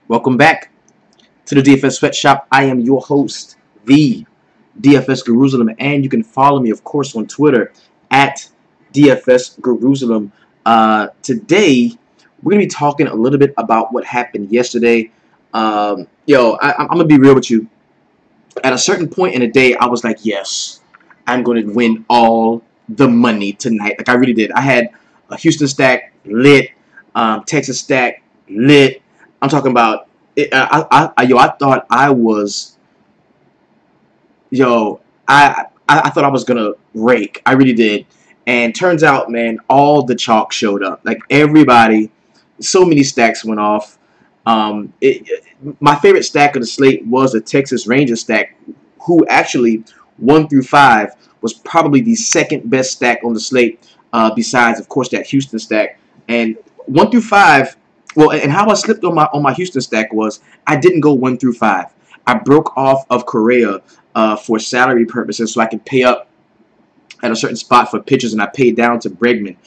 Welcome back to the DFS Sweatshop. I am your host, the DFS Jerusalem, and you can follow me, of course, on Twitter at DFS Jerusalem. Today, we're going to be talking a little bit about what happened yesterday. I'm going to be real with you. At a certain point in the day, I was like, yes, I'm going to win all the money tonight. Like, I really did. I had a Houston stack lit, Texas stack lit. I'm talking about it. I thought I was, I thought I was gonna rake. I really did. And turns out, man, all the chalk showed up. Like everybody, so many stacks went off. My favorite stack of the slate was a Texas Ranger stack, who actually 1 through 5 was probably the second best stack on the slate, besides, of course, that Houston stack. And 1 through 5. Well, and how I slipped on my Houston stack was I didn't go 1 through 5. I broke off of Correa for salary purposes, so I could pay up at a certain spot for pitchers, and I paid down to Bregman.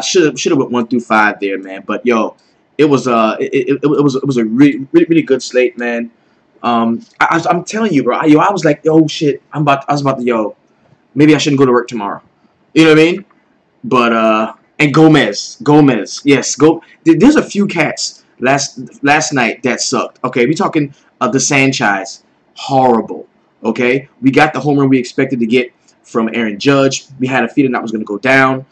Should have went 1 through 5 there, man. But yo, it was a really good slate, man. I'm telling you, bro. I was like, oh shit, I was about to maybe I shouldn't go to work tomorrow. You know what I mean? But and Gomez, yes, go. There's a few cats last night that sucked. Okay, we talking the Sanchez, horrible. Okay, we got the home run we expected to get from Aaron Judge. We had a feeling that was going to go down.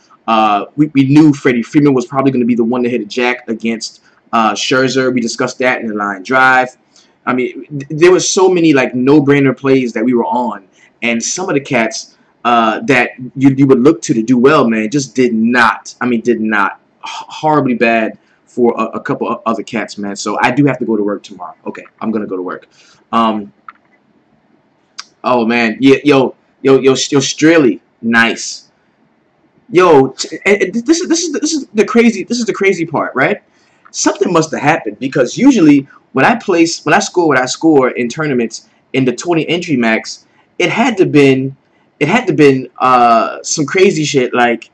We knew Freddie Freeman was probably going to be the one to hit a jack against Scherzer. We discussed that in the line drive. I mean, there was so many like no-brainer plays that we were on, and some of the cats that you would look to do well, man, just did not. I mean, did not. Horribly bad for a couple of other cats, man. So I do have to go to work tomorrow. Okay, I'm gonna go to work. Oh man, yeah, yo, Straley, nice. Yo, this is the crazy part, right? Something must have happened because usually when I score what I score in tournaments in the 20 entry max, it had to been some crazy shit, like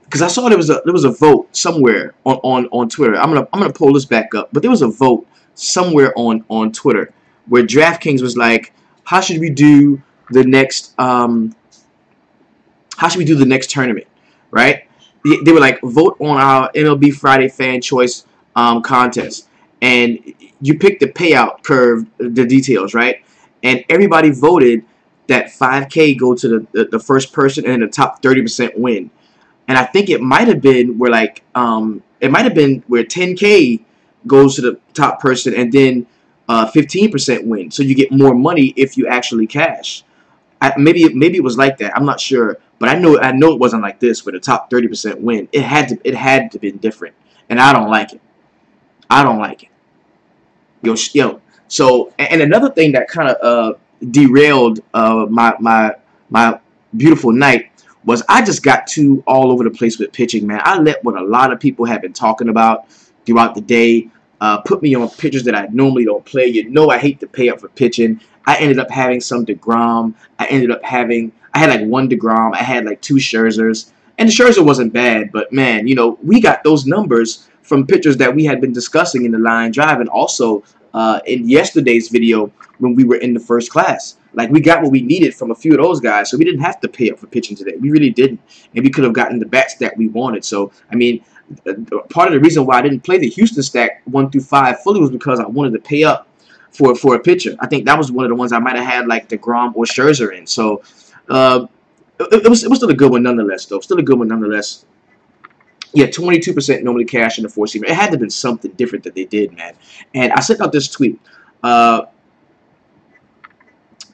because I saw there was a vote somewhere on Twitter. I'm gonna pull this back up, but there was a vote somewhere on Twitter where DraftKings was like, how should we do the next tournament, right? They were like, vote on our MLB Friday fan choice contest, and you pick the payout curve, the details, right? And everybody voted that 5K go to the first person and the top 30% win. And I think it might have been where it might have been where 10K goes to the top person and then 15% win. So you get more money if you actually cash. Maybe it was like that. I'm not sure, but I know it wasn't like this where the top 30% win. It had to been different, and I don't like it. I don't like it. Yo. So and another thing that kind of derailed my beautiful night was I just got too all over the place with pitching, man. I let what a lot of people have been talking about throughout the day put me on pitchers that I normally don't play. You know I hate to pay up for pitching. I ended up having some DeGrom. I had like one DeGrom. I had like 2 Scherzers. And the Scherzer wasn't bad, but man, we got those numbers from pitchers that we had been discussing in the line drive and also in yesterday's video when we were in the first class. Like, we got what we needed from a few of those guys, so we didn't have to pay up for pitching today. We really didn't. And we could have gotten the bats that we wanted. So, I mean, part of the reason why I didn't play the Houston stack 1 through 5 fully was because I wanted to pay up for a pitcher. I think that was one of the ones I might have had, like, DeGrom or Scherzer in. So, it was still a good one nonetheless, though. Still a good one nonetheless. Yeah, 22% normally cash in the 4-seamer. It had to have been something different that they did, man. And I sent out this tweet.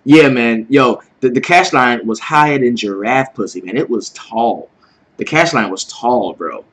Yeah, man. Yo, the cash line was higher than giraffe pussy, man. It was tall. The cash line was tall, bro.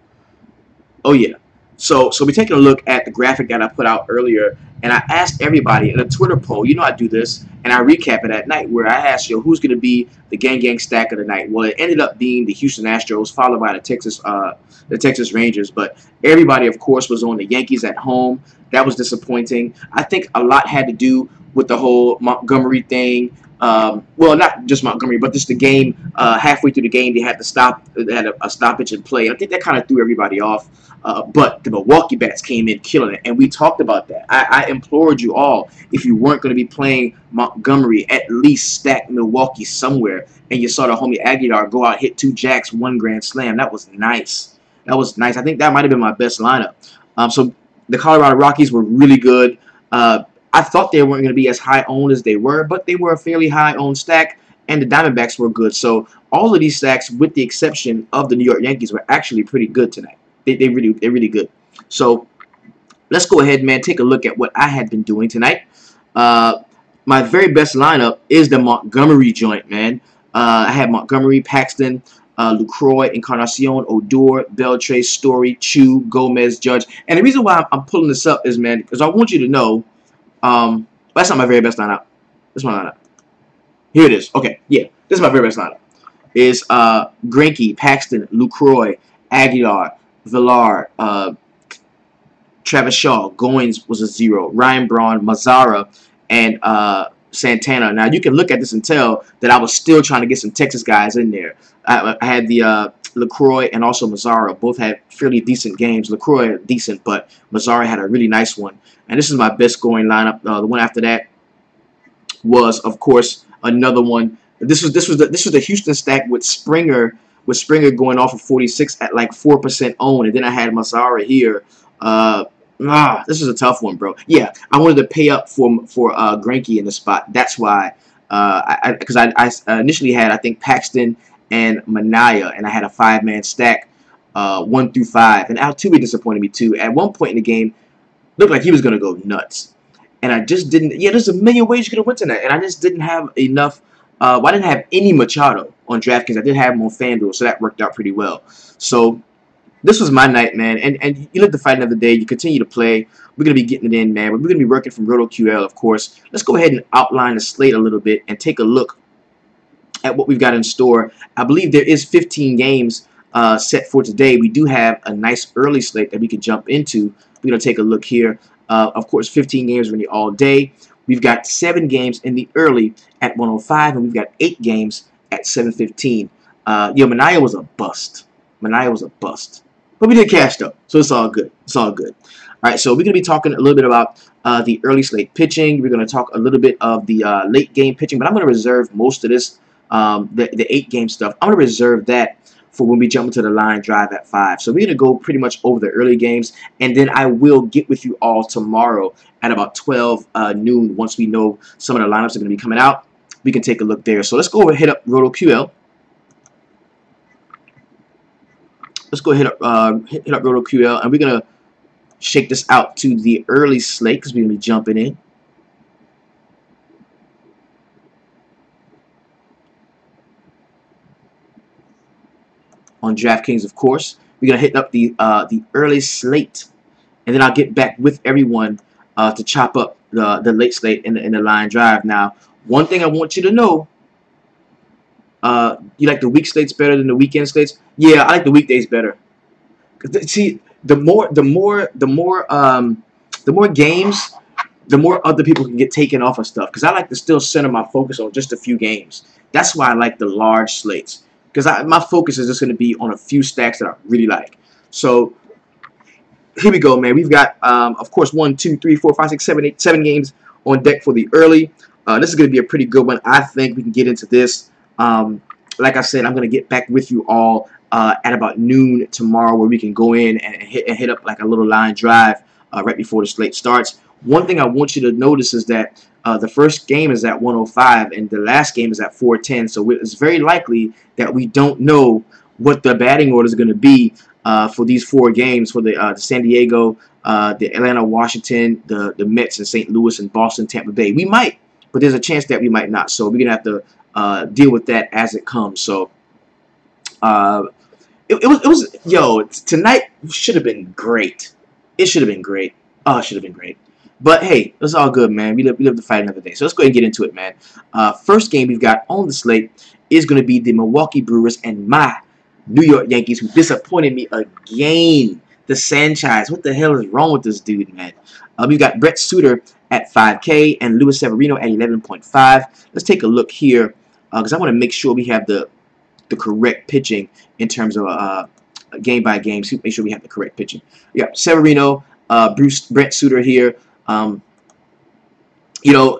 Oh, yeah. So we're taking a look at the graphic that I put out earlier, and I asked everybody in a Twitter poll. I do this, and I recap it at night, where I asked, who's going to be the gang stack of the night? Well, it ended up being the Houston Astros, followed by the Texas Rangers. But everybody, of course, was on the Yankees at home. That was disappointing. I think a lot had to do with the whole Montgomery thing. Well, not just Montgomery, but just the game. Halfway through the game, they had to stop. They had a stoppage in play. I think that kind of threw everybody off. But the Milwaukee bats came in killing it, and we talked about that. I implored you all, if you weren't going to be playing Montgomery, at least stack Milwaukee somewhere. And you saw the homie Aguilar go out, hit 2 jacks, 1 grand slam. That was nice. That was nice. I think that might have been my best lineup. So the Colorado Rockies were really good. I thought they weren't going to be as high owned as they were, but they were a fairly high owned stack, and the Diamondbacks were good. So all of these stacks, with the exception of the New York Yankees, were actually pretty good tonight. They're really good. So let's go ahead, man, take a look at what I had been doing tonight. My very best lineup is the Montgomery joint, man. I had Montgomery, Paxton, Lucroy, Encarnacion, Odor, Beltre, Story, Chu, Gomez, Judge. And the reason why I'm pulling this up is, man, because I want you to know, that's not my very best lineup. This is my lineup. Here it is. Okay, yeah, this is my very best lineup. Is Greinke, Paxton, Lucroy, Aguilar, Villar, Travis Shaw, Goins was a 0, Ryan Braun, Mazzara, and Santana. Now, you can look at this and tell that I was still trying to get some Texas guys in there. I had the LaCroix and also Mazzara. Both had fairly decent games. LaCroix decent, but Mazzara had a really nice one. And this is my best scoring lineup. The one after that was, of course, another one. This was the Houston stack with Springer going off of 46 at like 4% owned, and then I had Mazzara here. This is a tough one, bro. Yeah, I wanted to pay up for Greinke in the spot. That's why, because I initially had, I think, Paxton and Manaea, and I had a 5-man stack, 1 through 5. And Altuve disappointed me too. At one point in the game, looked like he was gonna go nuts, and I just didn't. Yeah, there's a million ways you could have went tonight, and I just didn't have enough. Well, I didn't have any Machado on DraftKings. I did have him on FanDuel, so that worked out pretty well. So this was my night, man. And you live to fight another day. You continue to play. We're going to be getting it in, man. But we're going to be working from RotoQL, of course. Let's go ahead and outline the slate a little bit and take a look at what we've got in store. I believe there is 15 games set for today. We do have a nice early slate that we can jump into. We're going to take a look here. Of course, 15 games really all day. We've got 7 games in the early at 105, and we've got 8 games at 7:15. Manaea was a bust. Manaea was a bust. But we did cash, though, so it's all good. It's all good. All right, so we're going to be talking a little bit about the early slate pitching. We're going to talk a little bit of the late game pitching, but I'm going to reserve most of this, the 8-game stuff. I'm going to reserve that for when we jump into the line drive at 5. So we're going to go pretty much over the early games, and then I will get with you all tomorrow at about 12 noon. Once we know some of the lineups are going to be coming out, we can take a look there. So let's go over and hit up RotoQL. Let's go hit up RotoQL, and we're going to shake this out to the early slate because we're going to be jumping in. On DraftKings, of course. We're going to hit up the early slate, and then I'll get back with everyone to chop up the late slate in the line drive. Now, one thing I want you to know, you like the week slates better than the weekend slates? Yeah, I like the weekdays better. See, the more games, the more other people can get taken off of stuff. Because I like to still center my focus on just a few games. That's why I like the large slates. Because my focus is just going to be on a few stacks that I really like. So here we go, man. We've got, of course, 1, 2, 3, 4, 5, 6, 7, 8, 7 games on deck for the early. This is going to be a pretty good one. I think we can get into this. Like I said, I'm going to get back with you all at about noon tomorrow, where we can go in and hit up like a little line drive right before the slate starts. One thing I want you to notice is that the first game is at 105 and the last game is at 410. So it's very likely that we don't know what the batting order is going to be for these 4 games, for the San Diego, the Atlanta, Washington, the Mets, and St. Louis, and Boston, Tampa Bay. We might, but there's a chance that we might not. So we're going to have to deal with that as it comes. So it was tonight should have been great. It should have been great. Oh, it should have been great. But hey, it's all good, man. We live to fight another day. So let's go ahead and get into it, man. First game we've got on the slate is going to be the Milwaukee Brewers and my New York Yankees, who disappointed me again. The Sanchez. What the hell is wrong with this dude, man? We've got Brett Suter at 5K and Luis Severino at 11.5. Let's take a look here because I want to make sure we have the correct pitching in terms of game by game. So make sure we have the correct pitching. Yeah, Severino, Brent Suter here. You know,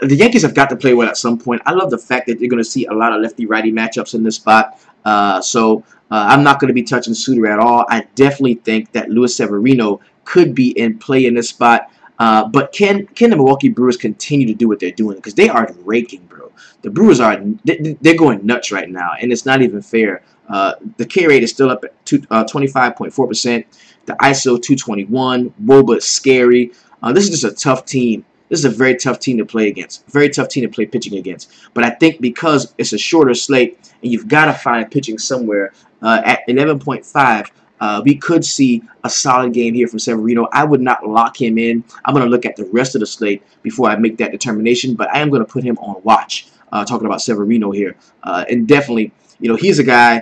the Yankees have got to play well at some point. I love the fact that you're going to see a lot of lefty-righty matchups in this spot. I'm not going to be touching Suter at all. I definitely think that Luis Severino could be in play in this spot. But can the Milwaukee Brewers continue to do what they're doing? Because they are raking, bro. The Brewers they're going nuts right now, and it's not even fair. The K rate is still up at 25.4%. The ISO 221. WOBA is scary. This is just a tough team. This is a very tough team to play against. Very tough team to play pitching against. But I think because it's a shorter slate and you've got to find pitching somewhere at 11.5, we could see a solid game here from Severino. I would not lock him in. I'm going to look at the rest of the slate before I make that determination. But I am going to put him on watch, talking about Severino here. And definitely, he's a guy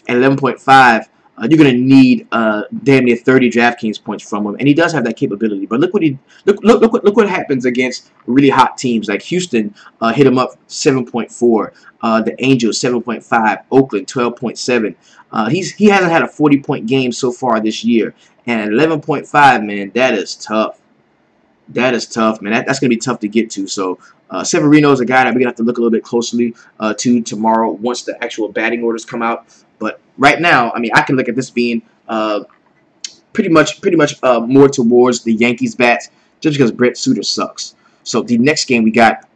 at 11.5. You're going to need damn near 30 DraftKings points from him, and he does have that capability. But look what happens against really hot teams like Houston. Hit him up 7.4. The Angels 7.5. Oakland 12.7. He hasn't had a 40-point game so far this year, and 11.5, man, that is tough. That is tough, man. That's going to be tough to get to. So Severino is a guy that we're going to have to look a little bit closely to tomorrow once the actual batting orders come out. But right now, I mean, I can look at this being pretty much more towards the Yankees bats just because Brent Suter sucks. So the next game we got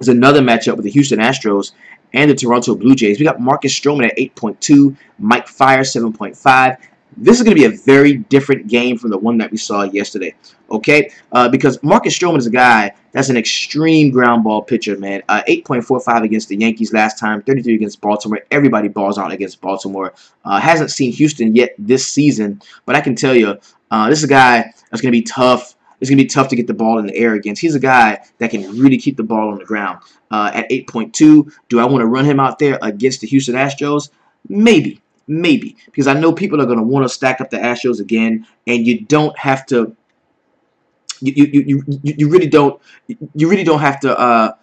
is another matchup with the Houston Astros and the Toronto Blue Jays. We got Marcus Stroman at 8.2, Mike Fiers 7.5. This is going to be a very different game from the one that we saw yesterday, okay? Because Marcus Stroman is a guy that's an extreme ground ball pitcher, man. 8.45 against the Yankees last time, 33 against Baltimore. Everybody balls out against Baltimore. Hasn't seen Houston yet this season, but I can tell you, this is a guy that's going to be tough. It's going to be tough to get the ball in the air against. He's a guy that can really keep the ball on the ground. At 8.2, do I want to run him out there against the Houston Astros? Maybe. Maybe, because I know people are going to want to stack up the Astros again, and you don't have to. You really don't have to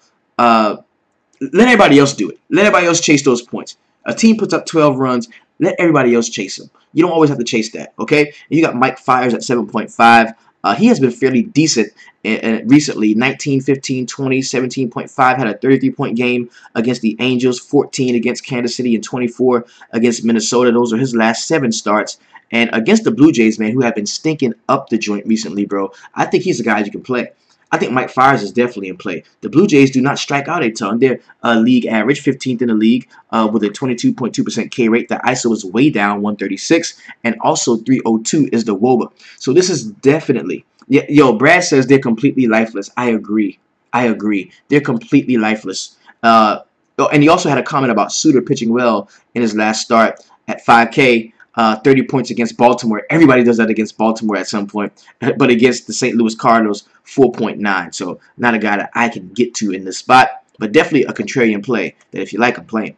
let everybody else do it. Let everybody else chase those points. A team puts up 12 runs. Let everybody else chase them. You don't always have to chase that, okay? And you got Mike Fiers at 7.5. He has been fairly decent recently. 19, 15, 20, 17.5. Had a 33-point game against the Angels, 14 against Kansas City, and 24 against Minnesota. Those are his last 7 starts. And against the Blue Jays, man, who have been stinking up the joint recently, bro, I think he's a guy you can play. I think Mike Fiers is definitely in play. The Blue Jays do not strike out a ton. They're league average, 15th in the league, with a 22.2% K rate. The ISO is way down, 136, and also 302 is the WOBA. So this is definitely, Brad says they're completely lifeless. I agree. They're completely lifeless. And he also had a comment about Suter pitching well in his last start at 5K. 30 points against Baltimore. Everybody does that against Baltimore at some point. But against the St. Louis Cardinals, 4.9. So not a guy that I can get to in this spot. But definitely a contrarian play that if you like, I'm playing.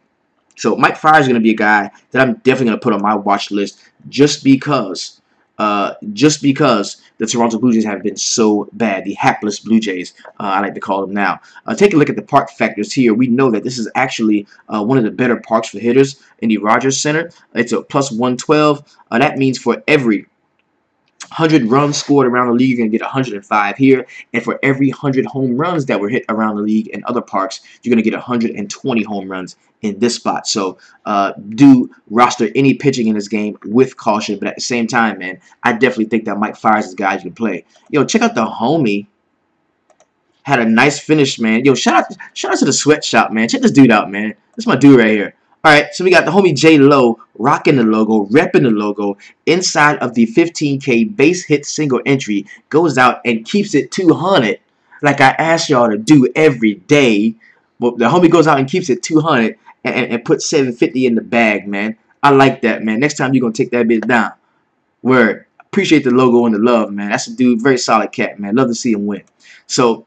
So Mike Fiers is going to be a guy that I'm definitely going to put on my watch list just because the Toronto Blue Jays have been so bad. The hapless Blue Jays, I like to call them now. Take a look at the park factors here. We know that this is actually one of the better parks for hitters in the Rogers Center. It's a plus 112. That means for every 100 runs scored around the league, you're going to get 105 here. And for every 100 home runs that were hit around the league in other parks, you're going to get 120 home runs in this spot. So do roster any pitching in this game with caution. But at the same time, man, I definitely think that Mike Fiers is a guy you can play. Check out the homie. Had a nice finish, man. Shout out to the sweatshop, man. Check this dude out, man. This is my dude right here. All right, so we got the homie J Lo rocking the logo, repping the logo inside of the 15K base hit single entry. Goes out and keeps it 200 like I asked y'all to do every day. Well, the homie goes out and keeps it 200 and puts 750 in the bag, man. I like that, man. Next time you're going to take that bit down. Word. Appreciate the logo and the love, man. That's a dude, very solid cat, man. Love to see him win. So,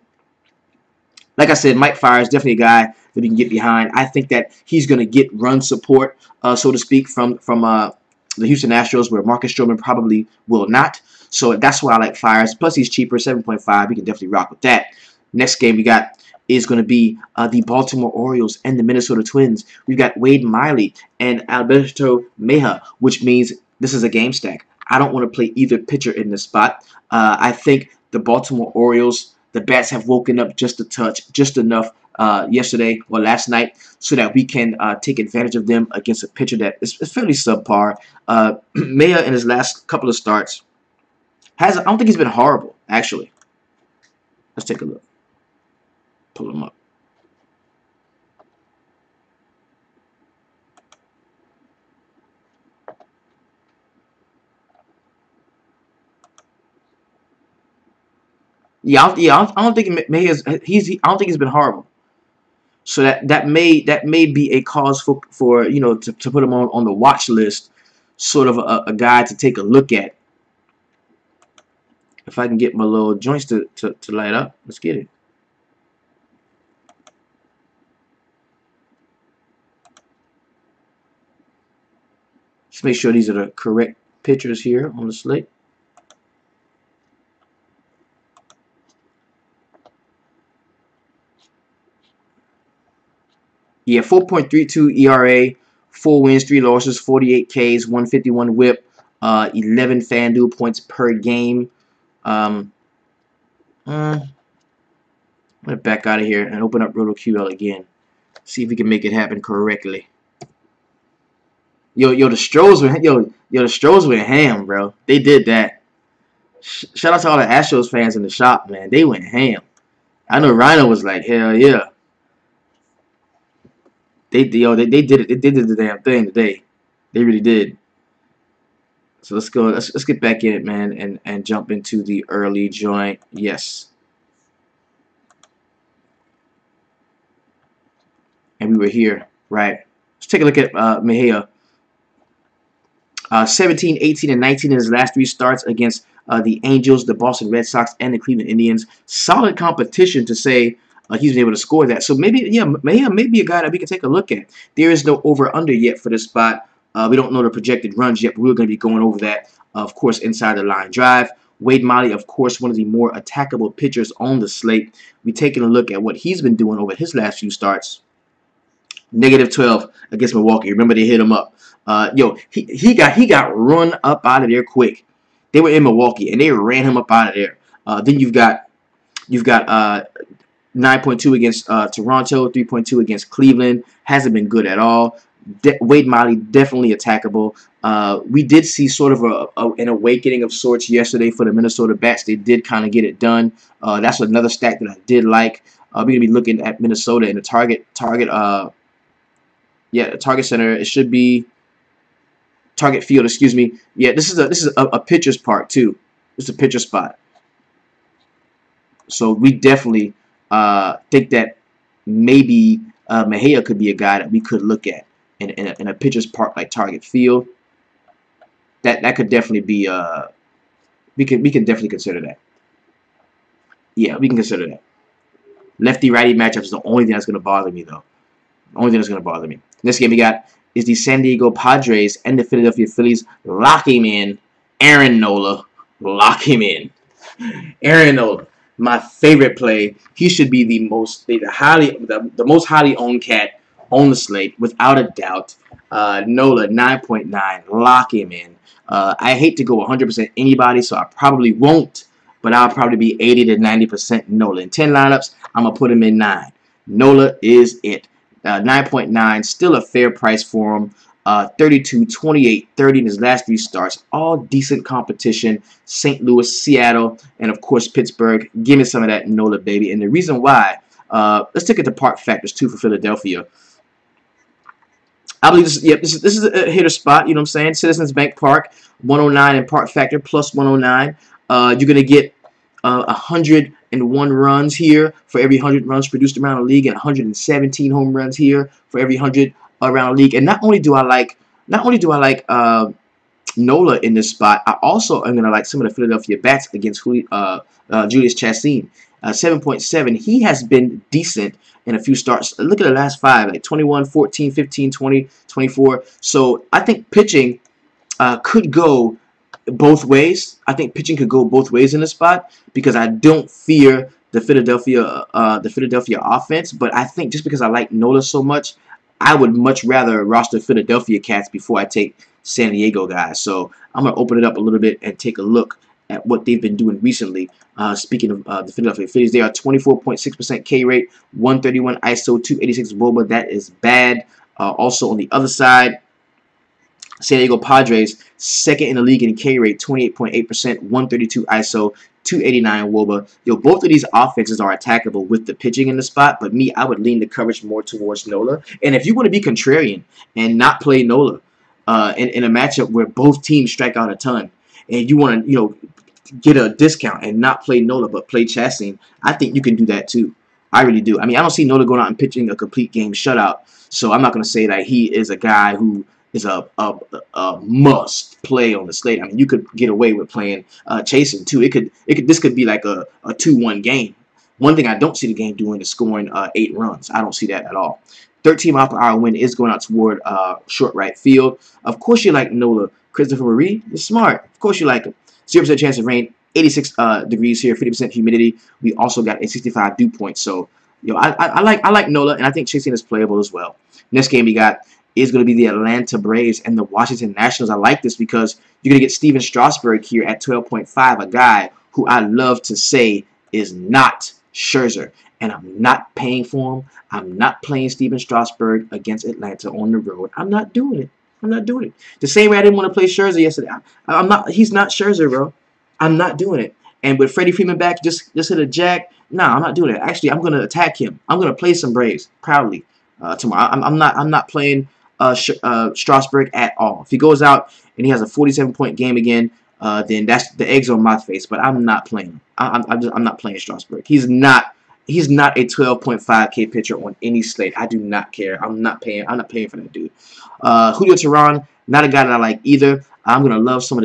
like I said, Mike Fiers, definitely a guy that he can get behind. I think that he's going to get run support, so to speak, from the Houston Astros, where Marcus Stroman probably will not. So that's why I like Fiers. Plus, he's cheaper, 7.5. We can definitely rock with that. Next game, we got is going to be the Baltimore Orioles and the Minnesota Twins. We've got Wade Miley and Alberto Mejia, which means this is a game stack. I don't want to play either pitcher in this spot. I think the Baltimore Orioles, the bats have woken up just a touch, just enough yesterday or last night, so that we can take advantage of them against a pitcher that is fairly subpar. Mejia in his last couple of starts I don't think he's been horrible, actually. Let's take a look. Pull him up. I don't think I don't think he's been horrible. So that may be a cause for to put him on the watch list, sort of a guy to take a look at. If I can get my little joints to light up, let's get it. Just make sure these are the correct pictures here on the slate. Yeah, 4.32 ERA, 4 wins, 3 losses, 48 Ks, 151 WHIP, 11 FanDuel points per game. I'm gonna back out of here and open up RotoQL again. See if we can make it happen correctly. Yo, the Stros went the Stros went ham, bro. They did that. Shout out to all the Astros fans in the shop, man. They went ham. I know Rhino was like, hell yeah. They did it. They did the damn thing today. They really did. So let's go. Let's get back in it, man, and jump into the early joint. Yes. And we were here, right? Let's take a look at Mejia. 17, 18, and 19 in his last 3 starts against the Angels, the Boston Red Sox, and the Cleveland Indians. Solid competition to say he's been able to score that. So maybe, yeah, Mejia may be a guy that we can take a look at. There is no over-under yet for this spot. We don't know the projected runs yet, but we're going to be going over that, of course, inside the line drive. Wade Miley, of course, one of the more attackable pitchers on the slate. We're taking a look at what he's been doing over his last few starts. -12 against Milwaukee. Remember, they hit him up. He got run up out of there quick. They were in Milwaukee and they ran him up out of there. Then you've got 9.2 against Toronto, 3.2 against Cleveland. Hasn't been good at all. Wade Miley definitely attackable. We did see sort of an awakening of sorts yesterday for the Minnesota Bats. They did kind of get it done. That's another stack that I did like. We're gonna be looking at Minnesota in the target center. It should be target field, excuse me. Yeah, this is a pitcher's park too. It's a pitcher spot. So we definitely think that maybe Mejia could be a guy that we could look at in a pitcher's park like target field. That could definitely be we can definitely consider that. Yeah, we can consider that. Lefty righty matchup is the only thing that's gonna bother me though. The only thing that's gonna bother me. Next game we got is the San Diego Padres and the Philadelphia Phillies. Lock him in. Aaron Nola. Lock him in. Aaron Nola. My favorite play. He should be the most highly owned cat on the slate, without a doubt. Nola, 9.9. Lock him in. I hate to go 100% anybody, so I probably won't. But I'll probably be 80 to 90% Nola. In 10 lineups, I'm going to put him in 9. Nola is it. 9.9, still a fair price for him. 32, 28, 30 in his last 3 starts. All decent competition. St. Louis, Seattle, and of course Pittsburgh. Give me some of that Nola, baby. And the reason why, let's take it to park factors too for Philadelphia. I believe this is a hitter spot, you know what I'm saying? Citizens Bank Park, 109 and park factor plus 109. You're going to get 101 runs here for every 100 runs produced around the league, and 117 home runs here for every 100 around the league. And not only do I like Nola in this spot, I also am gonna like some of the Philadelphia bats against Julius Chastain. 7.7. He has been decent in a few starts. Look at the last 5, like 21, 14, 15, 20, 24. So I think pitching could go both ways. I think pitching could go both ways in this spot because I don't fear the Philadelphia offense. But I think just because I like Nola so much, I would much rather roster Philadelphia cats before I take San Diego guys. So I'm gonna open it up a little bit and take a look at what they've been doing recently. Speaking of the Philadelphia Phillies, they are 24.6% K rate, 131 ISO, 286 WOBA. That is bad. Also on the other side, San Diego Padres, second in the league in K rate, 28.8%, 132 ISO, 289 WOBA. Both of these offenses are attackable with the pitching in the spot, but me, I would lean the coverage more towards Nola. And if you want to be contrarian and not play Nola in a matchup where both teams strike out a ton, and you want to, get a discount and not play Nola but play Chastain, I think you can do that too. I really do. I mean, I don't see Nola going out and pitching a complete game shutout, so I'm not going to say that he is a guy who is a must play on the slate. I mean, you could get away with playing Chasing too. This could be like a 2-1 game. One thing I don't see the game doing is scoring 8 runs. I don't see that at all. 13 mile per hour wind is going out toward short right field. Of course you like Nola. Christopher Marie, you're smart. Of course you like him. 0% chance of rain, 86 degrees here, 50% humidity. We also got a 65 dew point. So, I like Nola, and I think Chasing is playable as well. Next game we got is going to be the Atlanta Braves and the Washington Nationals. I like this because you're going to get Steven Strasburg here at 12.5, a guy who I love to say is not Scherzer. And I'm not paying for him. I'm not playing Steven Strasburg against Atlanta on the road. I'm not doing it. I'm not doing it. The same way I didn't want to play Scherzer yesterday. I'm not. He's not Scherzer, bro. I'm not doing it. And with Freddie Freeman back, just hit a jack. Nah, I'm not doing it. Actually, I'm gonna attack him. I'm gonna play some Braves proudly tomorrow. I'm not playing Strasburg at all. If he goes out and he has a 47-point game again, then that's the eggs on my face. But I'm not playing him. I'm not playing Strasburg. He's not a 12.5K pitcher on any slate. I do not care. I'm not paying for that dude. Julio Teheran, not a guy that I like either. I'm gonna love some of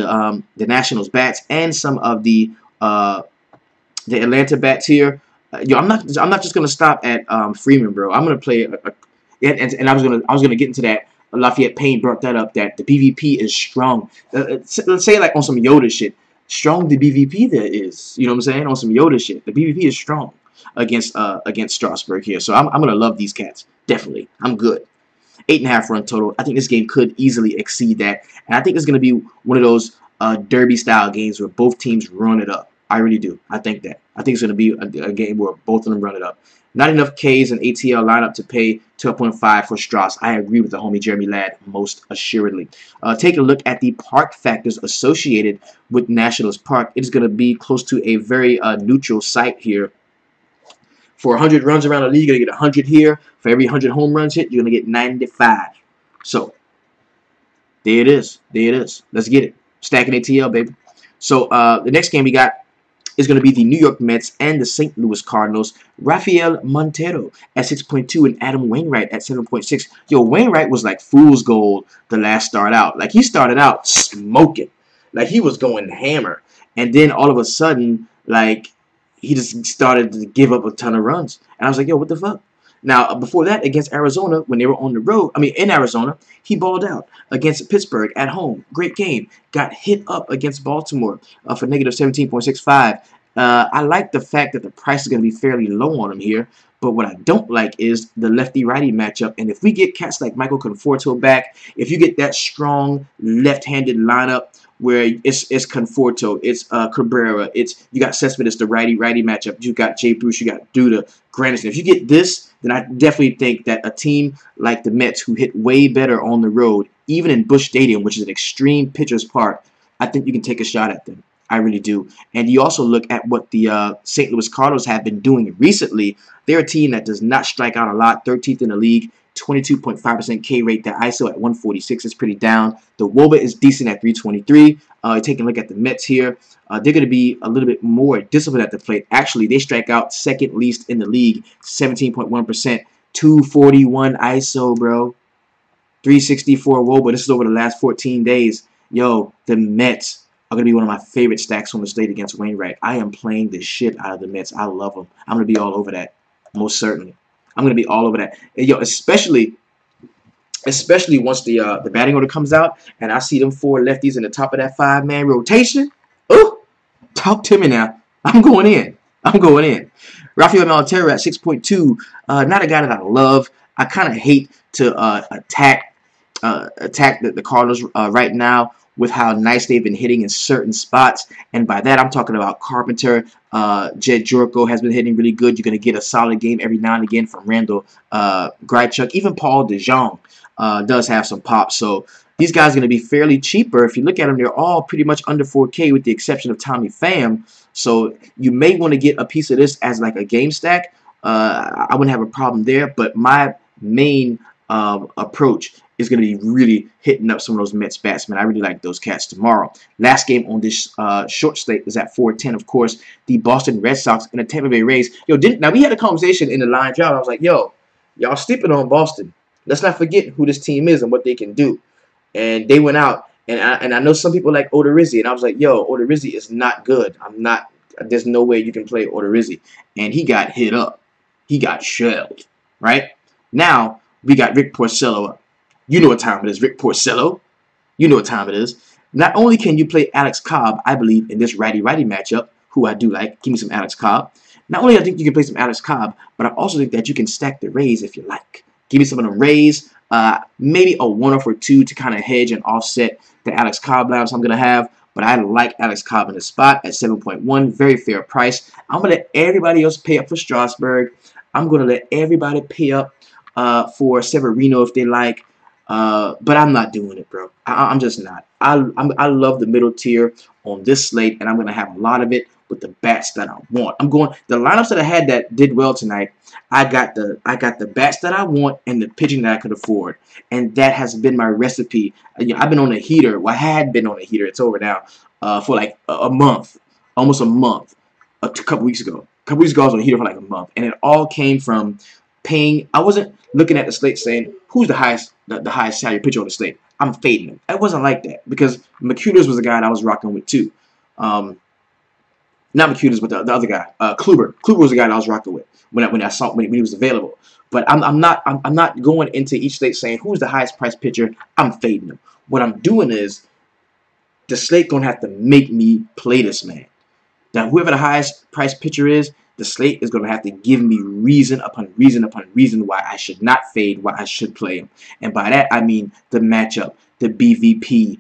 the Nationals bats and some of the Atlanta bats here. I'm not just gonna stop at Freeman, bro. I'm gonna play and I was gonna get into that. Lafayette Payne brought that up, that the BVP is strong. Let's say like on some Yoda shit. Strong the BVP there is. You know what I'm saying? On some Yoda shit. The BVP is strong against Strasburg here. So I'm gonna love these cats. Definitely. I'm good. 8.5 run total. I think this game could easily exceed that. And I think it's gonna be one of those derby style games where both teams run it up. I really do. I think that. I think it's gonna be a game where both of them run it up. Not enough Ks and ATL lineup to pay 12.5 for Strauss. I agree with the homie Jeremy Ladd most assuredly. Take a look at the park factors associated with Nationals Park. It is going to be close to a very neutral site here. For 100 runs around the league, you're going to get 100 here. For every 100 home runs hit, you're going to get 95. So, there it is. There it is. Let's get it. Stacking ATL, baby. So, the next game we got is going to be the New York Mets and the St. Louis Cardinals. Rafael Montero at 6.2 and Adam Wainwright at 7.6. Yo, Wainwright was like fool's gold the last start out. Like, he started out smoking. Like, he was going hammer. And then all of a sudden, like, he just started to give up a ton of runs. And I was like, yo, what the fuck? Now, before that, against Arizona, when they were on the road, in Arizona, he balled out. Against Pittsburgh at home, great game. Got hit up against Baltimore for negative 17.65. I like the fact that the price is going to be fairly low on him here. But what I don't like is the lefty-righty matchup. And if we get cats like Michael Conforto back, if you get that strong left-handed lineup where it's Conforto, it's Cabrera, you got Cespedes, the righty matchup. You got Jay Bruce, you got Duda, Granderson. If you get this, then I definitely think that a team like the Mets, who hit way better on the road, even in Busch Stadium, which is an extreme pitcher's park, I think you can take a shot at them. I really do. And you also look at what the St. Louis Cardinals have been doing recently. They're a team that does not strike out a lot, 13th in the league, 22.5% K rate. The ISO at 146 is pretty down. The WOBA is decent at 323. Taking a look at the Mets here, they're going to be a little bit more disciplined at the plate. Actually, they strike out second least in the league, 17.1%, 241 ISO, bro. 364 WOBA. This is over the last 14 days. Yo, the Mets are going to be one of my favorite stacks on the slate against Wainwright. I am playing the shit out of the Mets. I love them. I'm going to be all over that, most certainly. I'm going to be all over that. And, yo, especially once the batting order comes out and I see them 4 lefties in the top of that 5-man rotation. Oh, talk to me now. I'm going in. I'm going in. Rafael Montero at 6.2. Not a guy that I love. I kind of hate to attack the Cardinals right now with how nice they've been hitting in certain spots. And by that, I'm talking about Carpenter. Jed Jorko has been hitting really good. You're going to get a solid game every now and again from Randall Grichuk. Even Paul DeJong does have some pop. So these guys are going to be fairly cheaper. If you look at them, they're all pretty much under 4K with the exception of Tommy Pham. So you may want to get a piece of this as like a game stack. I wouldn't have a problem there. But my main approach is going to be really hitting up some of those Mets batsmen. I really like those cats tomorrow. Last game on this short slate is at 4:10. Of course, the Boston Red Sox and the Tampa Bay Rays. Now we had a conversation in the line drive. I was like, yo, y'all sleeping on Boston. Let's not forget who this team is and what they can do. And they went out. And I know some people like Odorizzi. And I was like, yo, Odorizzi is not good. There's no way you can play Odorizzi. And he got hit up. He got shelled. Right? Now, we got Rick Porcello up. You know what time it is, Rick Porcello. You know what time it is. Not only can you play Alex Cobb, I believe, in this righty-righty matchup, who I do like. Give me some Alex Cobb. Not only I think you can play some Alex Cobb, but I also think that you can stack the Rays if you like. Give me some of them Rays. Maybe a one-off or two to kind of hedge and offset the Alex Cobb lineups I'm going to have. But I like Alex Cobb in the spot at 7.1. Very fair price. I'm going to let everybody else pay up for Strasburg. I'm going to let everybody pay up for Severino if they like. But I'm not doing it, bro. I'm just not. I love the middle tier on this slate, and I'm going to have a lot of it with the bats that I want. The lineups that I had that did well tonight. I got the bats that I want and the pitching that I could afford, and that has been my recipe. I've been on a heater. Well, I had been on a heater. It's over now. For like a month, almost a month. A couple weeks ago. A couple weeks ago, I was on a heater for like a month, and it all came from paying. I wasn't looking at the slate saying who's the highest salary pitcher on the slate. I'm fading him. It wasn't like that because McCullers was the guy that I was rocking with too. Not McCullers, but the other guy, Kluber. Kluber was the guy that I was rocking with when I saw when he was available. But I'm not going into each slate saying who's the highest priced pitcher. I'm fading him. What I'm doing is the slate gonna have to make me play this man. Now whoever the highest priced pitcher is, the slate is going to have to give me reason upon reason upon reason why I should not fade, why I should play him. And by that, I mean the matchup, the BVP,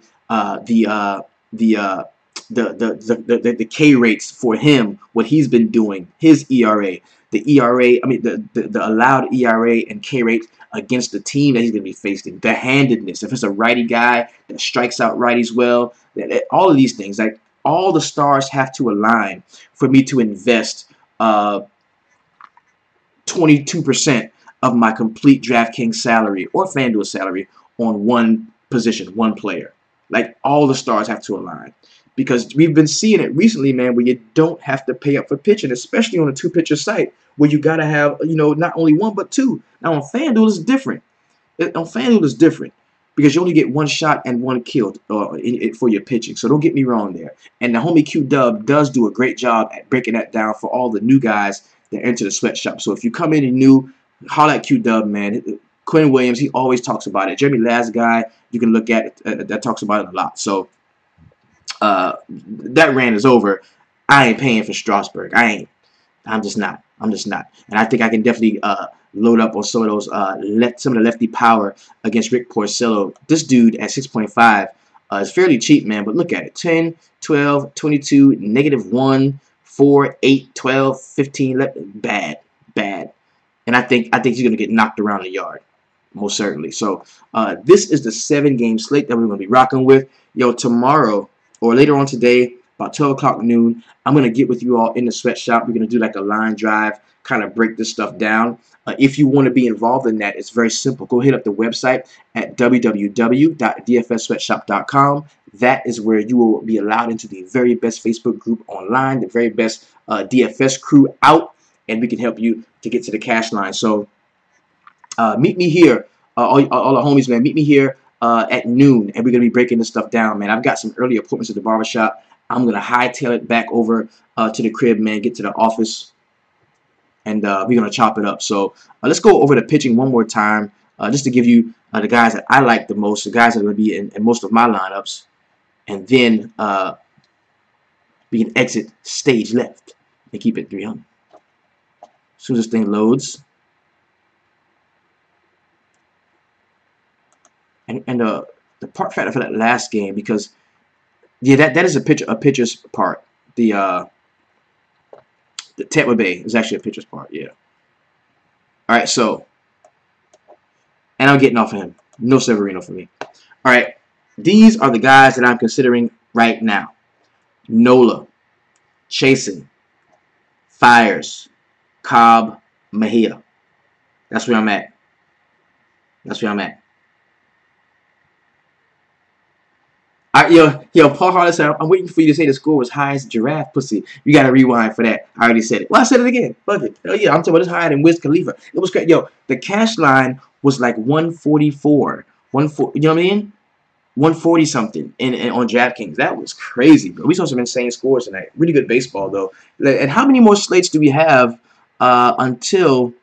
the K rates for him, what he's been doing, his ERA, the ERA, I mean the allowed ERA and K rate against the team that he's going to be facing, the handedness, if it's a righty guy that strikes out righties well, all of these things, like all the stars have to align for me to invest 22% of my complete DraftKings salary or FanDuel salary on one position, one player. Like all the stars have to align. Because we've been seeing it recently, man, where you don't have to pay up for pitching, especially on a two-pitcher site where you got to have, not only one but two. Now on FanDuel it's different. On FanDuel it's different because you only get one shot and one kill for your pitching. So don't get me wrong there. And the homie Q-Dub does do a great job at breaking that down for all the new guys that enter the sweatshop. So if you come in and new, holler at Q-Dub, man. Quinn Williams, he always talks about it. Jeremy Last guy, you can look at that talks about it a lot. So that rant is over. I ain't paying for Strasburg. I'm just not. And I think I can definitely load up on some of those some of the lefty power against Rick Porcello. This dude at 6.5 is fairly cheap, man. But look at it: 10, 12, 22, -1, 4, 8, 12, 15. Bad. And I think he's gonna get knocked around the yard, most certainly. So this is the 7-game slate that we're gonna be rocking with. Yo, tomorrow or later on today, about 12 o'clock noon, I'm going to get with you all in the sweatshop. We're going to do like a line drive, kind of break this stuff down. If you want to be involved in that, it's very simple. Go hit up the website at www.dfssweatshop.com. That is where you will be allowed into the very best Facebook group online, the very best DFS crew out, and we can help you to get to the cash line. So meet me here, all the homies, man. Meet me here at noon, and we're going to be breaking this stuff down, man. I've got some early appointments at the barbershop. I'm going to hightail it back over to the crib, man, get to the office, and we're going to chop it up. So let's go over the pitching one more time, just to give you the guys that I like the most, the guys that are going to be in most of my lineups, and then we can exit stage left. and keep it 300. As soon as this thing loads. And the part factor for that last game, because yeah, that is a pitcher's part. The Tampa Bay is actually a pitcher's part. Yeah. All right, so and I'm getting off of him. No Severino for me. All right, these are the guys that I'm considering right now: Nola, Chasen, Fires, Cobb, Mejia. That's where I'm at. That's where I'm at. Yo, Paul Harley said, I'm waiting for you to say the score was high as giraffe pussy. You got to rewind for that. I already said it. Well, I said it again. Fuck it. Oh, yeah, I'm talking about it's higher than Wiz Khalifa. It was great. Yo, the cash line was like 144. You know what I mean? 140 something on DraftKings. That was crazy, bro. We saw some insane scores tonight. Really good baseball, though. And how many more slates do we have until...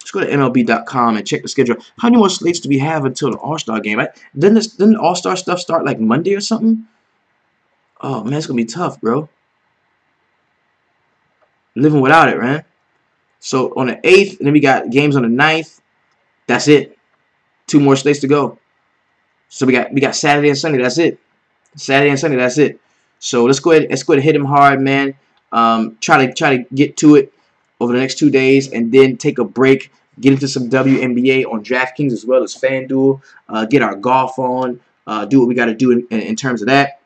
Let's go to MLB.com and check the schedule. How many more slates do we have until the All-Star game? Right? Didn't the All-Star stuff start like Monday or something? Oh, man, it's going to be tough, bro. Living without it, man. So on the 8th, and then we got games on the 9th. That's it. 2 more slates to go. So we got Saturday and Sunday. That's it. Saturday and Sunday. That's it. So let's go ahead and hit him hard, man. Try to get to it over the next 2 days, and then take a break, get into some WNBA on DraftKings as well as FanDuel, get our golf on, do what we got to do in terms of that,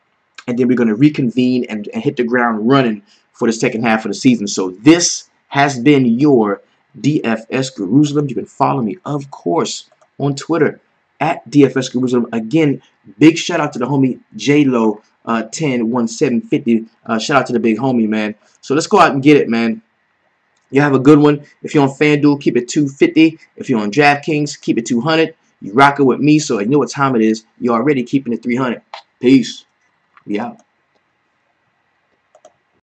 and then we're going to reconvene and hit the ground running for the second half of the season. So this has been your DFS Jerusalem. You can follow me, of course, on Twitter at DFS Jerusalem. Again, big shout out to the homie J-Lo 101750. Shout out to the big homie, man. So let's go out and get it, man. You have a good one. If you're on FanDuel, keep it 250. If you're on DraftKings, keep it 200. You rocking with me, so you know what time it is. You're already keeping it 300. Peace. We out.